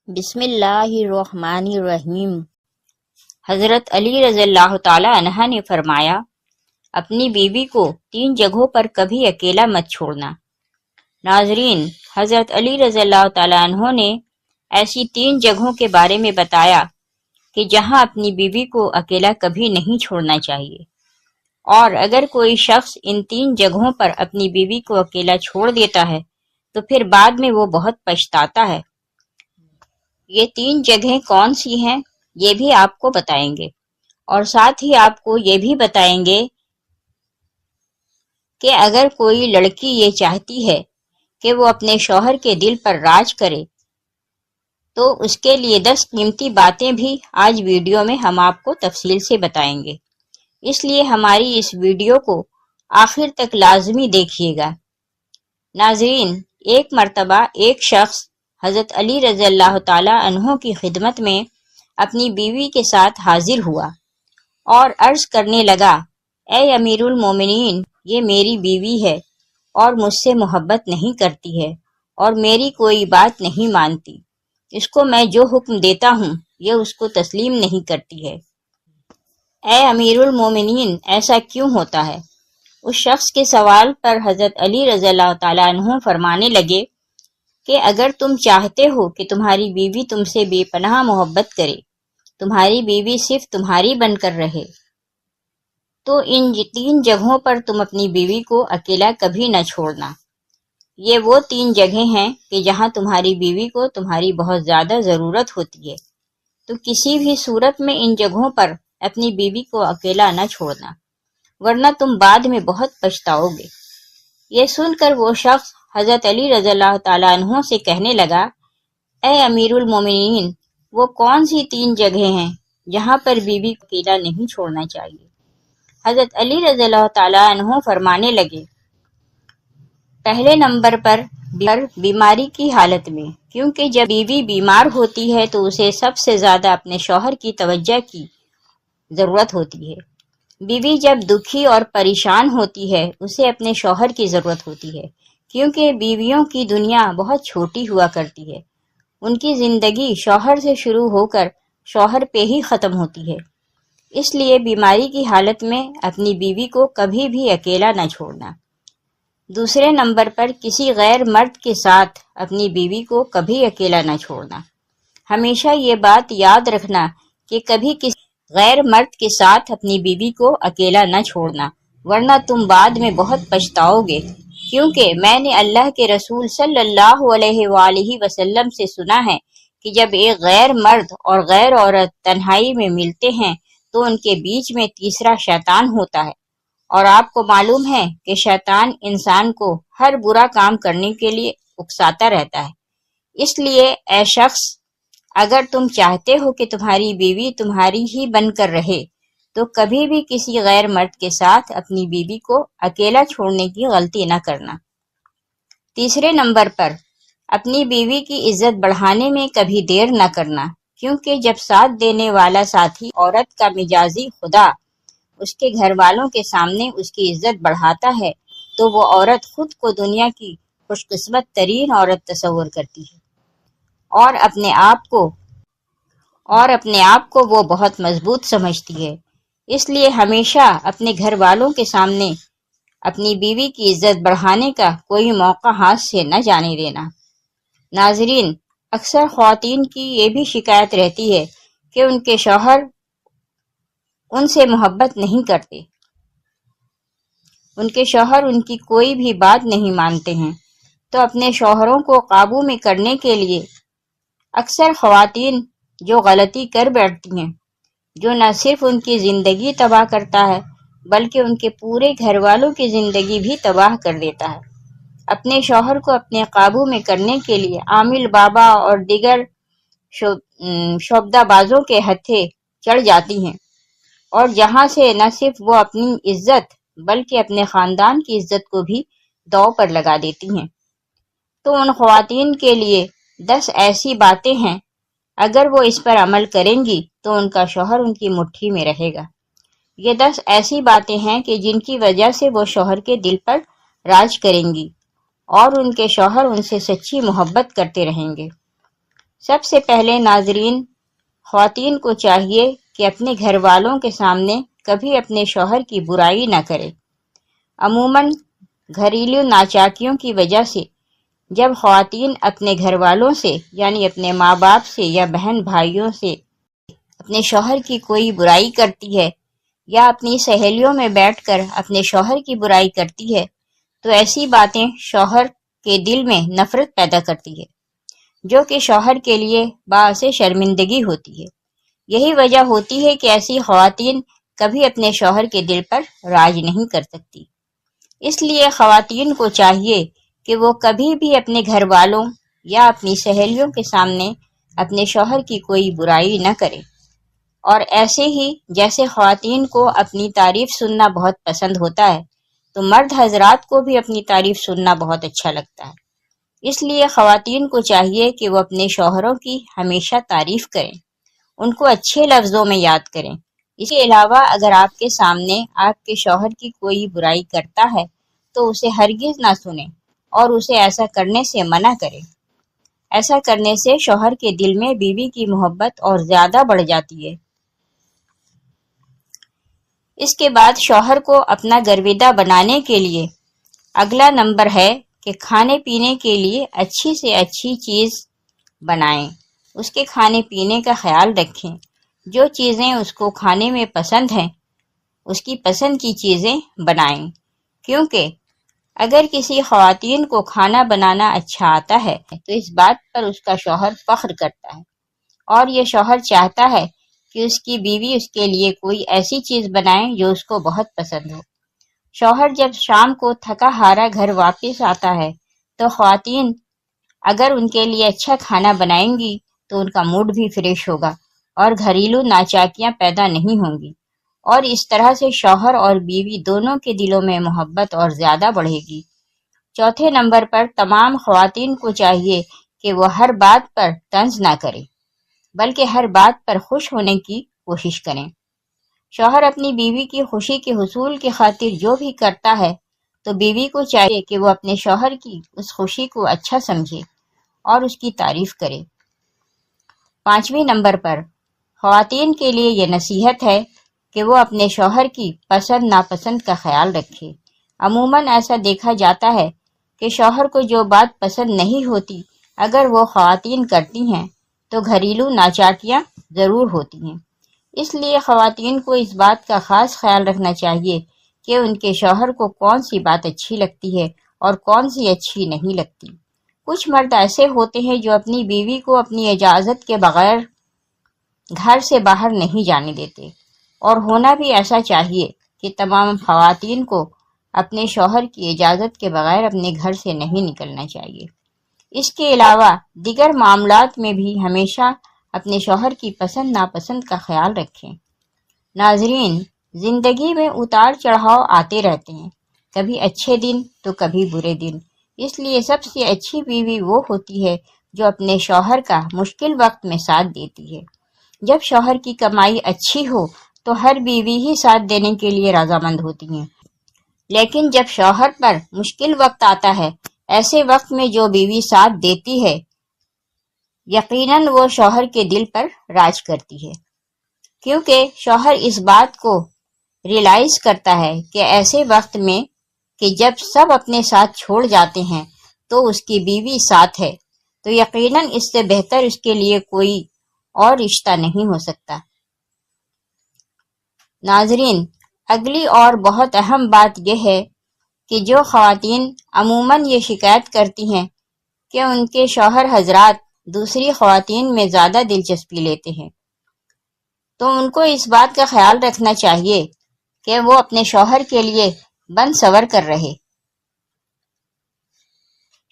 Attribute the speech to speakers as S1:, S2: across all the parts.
S1: بسم اللہ الرحمن الرحیم۔ حضرت علی رضی اللہ تعالی عنہ نے فرمایا، اپنی بیوی کو 3 جگہوں پر کبھی اکیلا مت چھوڑنا۔ ناظرین، حضرت علی رضی اللہ تعالی عنہ نے ایسی 3 جگہوں کے بارے میں بتایا کہ جہاں اپنی بیوی کو اکیلا کبھی نہیں چھوڑنا چاہیے، اور اگر کوئی شخص ان 3 جگہوں پر اپنی بیوی کو اکیلا چھوڑ دیتا ہے تو پھر بعد میں وہ بہت پچھتاتا ہے۔ یہ 3 جگہیں کون سی ہیں یہ بھی آپ کو بتائیں گے، اور ساتھ ہی آپ کو یہ بھی بتائیں گے کہ اگر کوئی لڑکی یہ چاہتی ہے کہ وہ اپنے شوہر کے دل پر راج کرے تو اس کے لیے 10 قیمتی باتیں بھی آج ویڈیو میں ہم آپ کو تفصیل سے بتائیں گے، اس لیے ہماری اس ویڈیو کو آخر تک لازمی دیکھیے گا۔ ناظرین، ایک مرتبہ ایک شخص حضرت علی رضی اللہ تعالی عنہ کی خدمت میں اپنی بیوی کے ساتھ حاضر ہوا اور عرض کرنے لگا، اے امیر المومنین، یہ میری بیوی ہے اور مجھ سے محبت نہیں کرتی ہے اور میری کوئی بات نہیں مانتی، اس کو میں جو حکم دیتا ہوں یہ اس کو تسلیم نہیں کرتی ہے۔ اے امیر المومنین، ایسا کیوں ہوتا ہے؟ اس شخص کے سوال پر حضرت علی رضی اللہ تعالیٰ عنہ فرمانے لگے کہ اگر تم چاہتے ہو کہ تمہاری بیوی تم سے بے پناہ محبت کرے، تمہاری بیوی صرف تمہاری بن کر رہے، تو ان 3 جگہوں پر تم اپنی بیوی کو اکیلا کبھی نہ چھوڑنا۔ یہ وہ 3 جگہیں ہیں کہ جہاں تمہاری بیوی کو تمہاری بہت زیادہ ضرورت ہوتی ہے، تو کسی بھی صورت میں ان جگہوں پر اپنی بیوی کو اکیلا نہ چھوڑنا، ورنہ تم بعد میں بہت پچھتاؤ گے۔ یہ سن کر وہ شخص حضرت علی رضی اللہ تعالیٰ عنہ سے کہنے لگا، اے امیر المومنین، وہ کون سی 3 جگہیں ہیں جہاں پر بیوی کو اکیلا نہیں چھوڑنا چاہیے؟ حضرت علی رضی اللہ تعالیٰ عنہ فرمانے لگے، پہلے نمبر پر بیماری کی حالت میں، کیونکہ جب بیوی بیمار ہوتی ہے تو اسے سب سے زیادہ اپنے شوہر کی توجہ کی ضرورت ہوتی ہے۔ بیوی جب دکھی اور پریشان ہوتی ہے اسے اپنے شوہر کی ضرورت ہوتی ہے، کیونکہ بیویوں کی دنیا بہت چھوٹی ہوا کرتی ہے، ان کی زندگی شوہر سے شروع ہو کر شوہر پہ ہی ختم ہوتی ہے، اس لیے بیماری کی حالت میں اپنی بیوی کو کبھی بھی اکیلا نہ چھوڑنا۔ دوسرے نمبر پر کسی غیر مرد کے ساتھ اپنی بیوی کو کبھی اکیلا نہ چھوڑنا۔ ہمیشہ یہ بات یاد رکھنا کہ کبھی کسی غیر مرد کے ساتھ اپنی بیوی کو اکیلا نہ چھوڑنا، ورنہ تم بعد میں بہت پچھتاؤ گے، کیونکہ میں نے اللہ کے رسول صلی اللہ علیہ وآلہ وسلم سے سنا ہے کہ جب ایک غیر مرد اور غیر عورت تنہائی میں ملتے ہیں تو ان کے بیچ میں تیسرا شیطان ہوتا ہے، اور آپ کو معلوم ہے کہ شیطان انسان کو ہر برا کام کرنے کے لیے اکساتا رہتا ہے۔ اس لیے اے شخص، اگر تم چاہتے ہو کہ تمہاری بیوی تمہاری ہی بن کر رہے تو کبھی بھی کسی غیر مرد کے ساتھ اپنی بیوی کو اکیلا چھوڑنے کی غلطی نہ کرنا۔ تیسرے نمبر پر اپنی بیوی کی عزت بڑھانے میں کبھی دیر نہ کرنا، کیونکہ جب ساتھ دینے والا ساتھی عورت کا مجازی خدا اس کے گھر والوں کے سامنے اس کی عزت بڑھاتا ہے تو وہ عورت خود کو دنیا کی خوش قسمت ترین عورت تصور کرتی ہے، اور اپنے آپ کو وہ بہت مضبوط سمجھتی ہے۔ اس لیے ہمیشہ اپنے گھر والوں کے سامنے اپنی بیوی کی عزت بڑھانے کا کوئی موقع ہاتھ سے نہ جانے دینا۔ ناظرین، اکثر خواتین کی یہ بھی شکایت رہتی ہے کہ ان کے شوہر ان سے محبت نہیں کرتے، ان کے شوہر ان کی کوئی بھی بات نہیں مانتے ہیں، تو اپنے شوہروں کو قابو میں کرنے کے لیے اکثر خواتین جو غلطی کر بیٹھتی ہیں، جو نہ صرف ان کی زندگی تباہ کرتا ہے بلکہ ان کے پورے گھر والوں کی زندگی بھی تباہ کر دیتا ہے، اپنے شوہر کو اپنے قابو میں کرنے کے لیے عامل بابا اور دیگر شعبدہ بازوں کے ہتھے چڑھ جاتی ہیں، اور جہاں سے نہ صرف وہ اپنی عزت بلکہ اپنے خاندان کی عزت کو بھی داؤ پر لگا دیتی ہیں۔ تو ان خواتین کے لیے 10 ایسی باتیں ہیں، اگر وہ اس پر عمل کریں گی تو ان کا شوہر ان کی مٹھی میں رہے گا۔ یہ 10 ایسی باتیں ہیں کہ جن کی وجہ سے وہ شوہر کے دل پر راج کریں گی اور ان کے شوہر ان سے سچی محبت کرتے رہیں گے۔ سب سے پہلے ناظرین، خواتین کو چاہیے کہ اپنے گھر والوں کے سامنے کبھی اپنے شوہر کی برائی نہ کرے۔ عموماً گھریلو ناچاکیوں کی وجہ سے جب خواتین اپنے گھر والوں سے یعنی اپنے ماں باپ سے یا بہن بھائیوں سے اپنے شوہر کی کوئی برائی کرتی ہے یا اپنی سہیلیوں میں بیٹھ کر اپنے شوہر کی برائی کرتی ہے تو ایسی باتیں شوہر کے دل میں نفرت پیدا کرتی ہے، جو کہ شوہر کے لیے باعث شرمندگی ہوتی ہے۔ یہی وجہ ہوتی ہے کہ ایسی خواتین کبھی اپنے شوہر کے دل پر راج نہیں کر سکتی۔ اس لیے خواتین کو چاہیے کہ وہ کبھی بھی اپنے گھر والوں یا اپنی سہیلیوں کے سامنے اپنے شوہر کی کوئی برائی نہ کرے۔ اور ایسے ہی جیسے خواتین کو اپنی تعریف سننا بہت پسند ہوتا ہے تو مرد حضرات کو بھی اپنی تعریف سننا بہت اچھا لگتا ہے۔ اس لیے خواتین کو چاہیے کہ وہ اپنے شوہروں کی ہمیشہ تعریف کریں، ان کو اچھے لفظوں میں یاد کریں۔ اس کے علاوہ اگر آپ کے سامنے آپ کے شوہر کی کوئی برائی کرتا ہے تو اسے ہرگز نہ سنیں اور اسے ایسا کرنے سے منع کریں۔ ایسا کرنے سے شوہر کے دل میں بیوی کی محبت اور زیادہ بڑھ جاتی ہے۔ اس کے بعد شوہر کو اپنا گرویدہ بنانے کے لیے اگلا نمبر ہے کہ کھانے پینے کے لیے اچھی سے اچھی چیز بنائیں، اس کے کھانے پینے کا خیال رکھیں۔ جو چیزیں اس کو کھانے میں پسند ہیں اس کی پسند کی چیزیں بنائیں، کیونکہ اگر کسی خواتین کو کھانا بنانا اچھا آتا ہے تو اس بات پر اس کا شوہر فخر کرتا ہے اور یہ شوہر چاہتا ہے کہ اس کی بیوی اس کے لیے کوئی ایسی چیز بنائے جو اس کو بہت پسند ہو۔ شوہر جب شام کو تھکا ہارا گھر واپس آتا ہے تو خواتین اگر ان کے لیے اچھا کھانا بنائیں گی تو ان کا موڈ بھی فریش ہوگا اور گھریلو ناچاکیاں پیدا نہیں ہوں گی، اور اس طرح سے شوہر اور بیوی دونوں کے دلوں میں محبت اور زیادہ بڑھے گی۔ چوتھے نمبر پر تمام خواتین کو چاہیے کہ وہ ہر بات پر طنز نہ کریں بلکہ ہر بات پر خوش ہونے کی کوشش کریں۔ شوہر اپنی بیوی کی خوشی کے حصول کی خاطر جو بھی کرتا ہے تو بیوی کو چاہیے کہ وہ اپنے شوہر کی اس خوشی کو اچھا سمجھے اور اس کی تعریف کرے۔ پانچویں نمبر پر خواتین کے لیے یہ نصیحت ہے کہ وہ اپنے شوہر کی پسند ناپسند کا خیال رکھے۔ عموماً ایسا دیکھا جاتا ہے کہ شوہر کو جو بات پسند نہیں ہوتی اگر وہ خواتین کرتی ہیں تو گھریلو ناچاکیاں ضرور ہوتی ہیں۔ اس لیے خواتین کو اس بات کا خاص خیال رکھنا چاہیے کہ ان کے شوہر کو کون سی بات اچھی لگتی ہے اور کون سی اچھی نہیں لگتی۔ کچھ مرد ایسے ہوتے ہیں جو اپنی بیوی کو اپنی اجازت کے بغیر گھر سے باہر نہیں جانے دیتے، اور ہونا بھی ایسا چاہیے کہ تمام خواتین کو اپنے شوہر کی اجازت کے بغیر اپنے گھر سے نہیں نکلنا چاہیے۔ اس کے علاوہ دیگر معاملات میں بھی ہمیشہ اپنے شوہر کی پسند ناپسند کا خیال رکھیں۔ ناظرین، زندگی میں اتار چڑھاؤ آتے رہتے ہیں، کبھی اچھے دن تو کبھی برے دن۔ اس لیے سب سے اچھی بیوی وہ ہوتی ہے جو اپنے شوہر کا مشکل وقت میں ساتھ دیتی ہے۔ جب شوہر کی کمائی اچھی ہو تو ہر بیوی ہی ساتھ دینے کے لیے رضامند ہوتی ہیں، لیکن جب شوہر پر مشکل وقت آتا ہے، ایسے وقت میں جو بیوی ساتھ دیتی ہے یقیناً وہ شوہر کے دل پر راج کرتی ہے، کیونکہ شوہر اس بات کو ریلائز کرتا ہے کہ ایسے وقت میں کہ جب سب اپنے ساتھ چھوڑ جاتے ہیں تو اس کی بیوی ساتھ ہے، تو یقیناً اس سے بہتر اس کے لیے کوئی اور رشتہ نہیں ہو سکتا۔ ناظرین، اگلی اور بہت اہم بات یہ ہے کہ جو خواتین عموماً یہ شکایت کرتی ہیں کہ ان کے شوہر حضرات دوسری خواتین میں زیادہ دلچسپی لیتے ہیں، تو ان کو اس بات کا خیال رکھنا چاہیے کہ وہ اپنے شوہر کے لیے بن سور کر رہے۔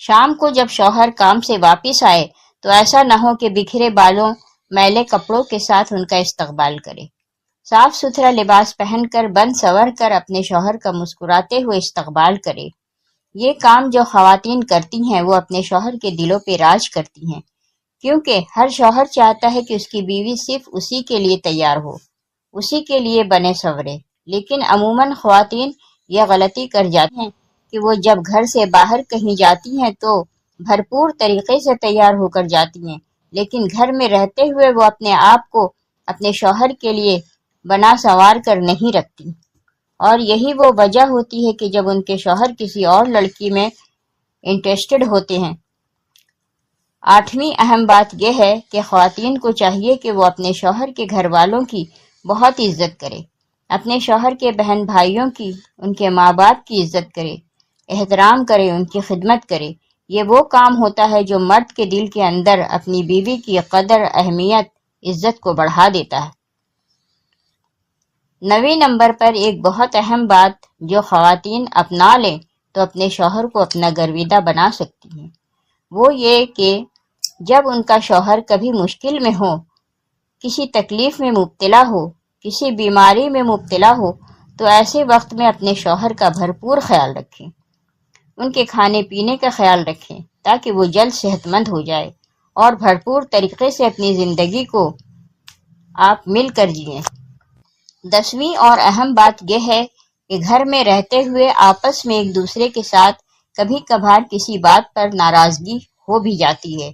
S1: شام کو جب شوہر کام سے واپس آئے تو ایسا نہ ہو کہ بکھرے بالوں میلے کپڑوں کے ساتھ ان کا استقبال کرے۔ صاف ستھرا لباس پہن کر بن سور کر اپنے شوہر کا مسکراتے ہوئے استقبال کرے۔ یہ کام جو خواتین کرتی ہیں وہ اپنے شوہر کے دلوں پہ راج کرتی ہیں، کیونکہ ہر شوہر چاہتا ہے کہ اس کی بیوی صرف اسی کے لیے تیار ہو، اسی کے لیے بنے سورے۔ لیکن عموماً خواتین یہ غلطی کر جاتی ہیں کہ وہ جب گھر سے باہر کہیں جاتی ہیں تو بھرپور طریقے سے تیار ہو کر جاتی ہیں، لیکن گھر میں رہتے ہوئے وہ اپنے آپ کو اپنے شوہر کے لیے بنا سنوار کر نہیں رکھتی، اور یہی وہ وجہ ہوتی ہے کہ جب ان کے شوہر کسی اور لڑکی میں انٹرسٹڈ ہوتے ہیں۔ 8ویں اہم بات یہ ہے کہ خواتین کو چاہیے کہ وہ اپنے شوہر کے گھر والوں کی بہت عزت کرے، اپنے شوہر کے بہن بھائیوں کی، ان کے ماں باپ کی عزت کرے، احترام کرے، ان کی خدمت کرے۔ یہ وہ کام ہوتا ہے جو مرد کے دل کے اندر اپنی بیوی کی قدر، اہمیت، عزت کو بڑھا دیتا ہے۔ 9ویں نمبر پر ایک بہت اہم بات جو خواتین اپنا لیں تو اپنے شوہر کو اپنا گرویدہ بنا سکتی ہیں، وہ یہ کہ جب ان کا شوہر کبھی مشکل میں ہو، کسی تکلیف میں مبتلا ہو، کسی بیماری میں مبتلا ہو، تو ایسے وقت میں اپنے شوہر کا بھرپور خیال رکھیں، ان کے کھانے پینے کا خیال رکھیں تاکہ وہ جلد صحت مند ہو جائے اور بھرپور طریقے سے اپنی زندگی کو آپ مل کر جئیں۔ 10ویں اور اہم بات یہ ہے کہ گھر میں رہتے ہوئے آپس میں ایک دوسرے کے ساتھ کبھی کبھار کسی بات پر ناراضگی ہو بھی جاتی ہے،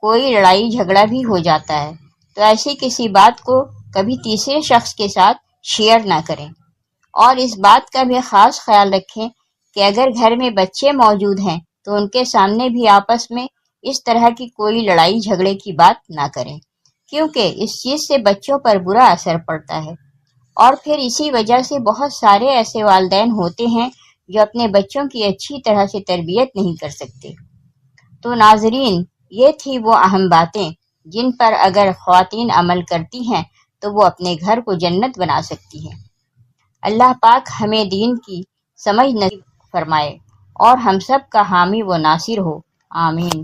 S1: کوئی لڑائی جھگڑا بھی ہو جاتا ہے، تو ایسی کسی بات کو کبھی تیسرے شخص کے ساتھ شیئر نہ کریں، اور اس بات کا بھی خاص خیال رکھیں کہ اگر گھر میں بچے موجود ہیں تو ان کے سامنے بھی آپس میں اس طرح کی کوئی لڑائی جھگڑے کی بات نہ کریں، کیونکہ اس چیز سے بچوں پر برا اثر پڑتا ہے، اور پھر اسی وجہ سے بہت سارے ایسے والدین ہوتے ہیں جو اپنے بچوں کی اچھی طرح سے تربیت نہیں کر سکتے۔ تو ناظرین، یہ تھی وہ اہم باتیں جن پر اگر خواتین عمل کرتی ہیں تو وہ اپنے گھر کو جنت بنا سکتی ہیں۔ اللہ پاک ہمیں دین کی سمجھ نصیب فرمائے اور ہم سب کا حامی و ناصر ہو، آمین۔